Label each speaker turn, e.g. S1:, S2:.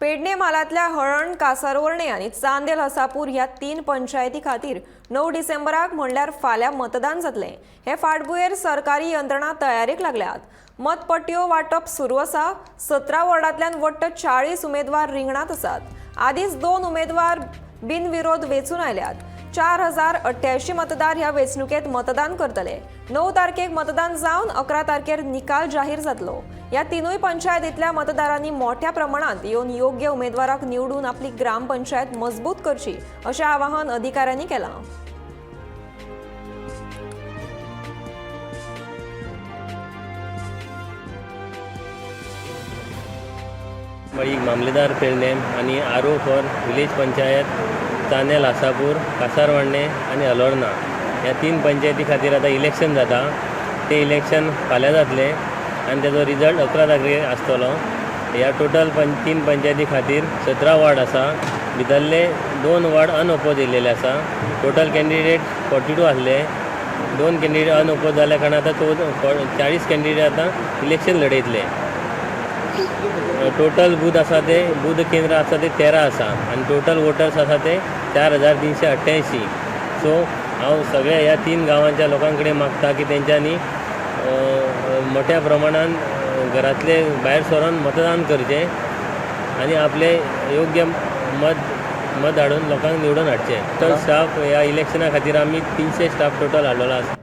S1: पेडणे मालातल्या हळण, कासारवर्णे आणि चांदेल हसापूर ह्या 3 पंचायती खातीर 9 डिसेंबराक म्हणल्यार फाल्यां मतदान जातले। हे फाटभुंयेर सरकारी यंत्रणा तयारेक लागल्यात। मतपट्ट्यो वांटप सुरू आसा। 17 वॉर्डांतल्यान वट्ट 40 उमेदवार रिंगणात आसात। आदींच 2 उमेदवार बिनविरोध वेंचून आयल्यात। 4088 मतदार ह्या वेंचणुकेत मतदान करतले। 9 तारखेक मतदान जावन 11 तारखेर निकाल जाहीर जातलो। या तिनूय पंचायतींतल्या मतदारांनी मोठ्या प्रमाणात येवन योग्य उमेदवाराक निवडून आपली ग्रामपंचायत मजबूत करची अशें आवाहन अधिकाऱ्यांनी केलां।
S2: मळी मामलेदार पेडणे आणि आरो फॉर विलेज पंचायत चांदेल आसापूर, कासारवण्णे आणि अलोर्ना ह्या 3 पंचायती खातीर आतां इलेक्शन जाता। ते इलेक्शन फाल्यां जातले आणि तेजो रिजल्ट 11 तारखेर आसतलो। ह्या टोटल 3 पंचायती खातीर 17 वॉर्ड आसा। भितरले 2 वॉर्ड अनओपोज येयलेले आसा। टोटल कॅन्डिडेट 42 आसले। 2 कॅन्डिडेट अनओपोज जाल्या कारणान आतां 40 कॅन्डिडेट आतां इलेक्शन लडयतले। टोटल बूथ आसा ते बूथ केंद्र आसा ते 13 आसा आणि टोटल वोटर्स आसा ते 4388। सो हांव सगळ्या ह्या 3 गांवांच्या लोकां कडेन मागता की तेंच्यांनी मोठ्या प्रमाणान घरातले भायर सरून मतदान करचें आणि आपले योग्य मत हाडून लोकांक निवडून हाडचें। टोटल स्टाफ ह्या इलेक्शना खातीर आमी 300 स्टाफ टोटल हाडलेलो आसा।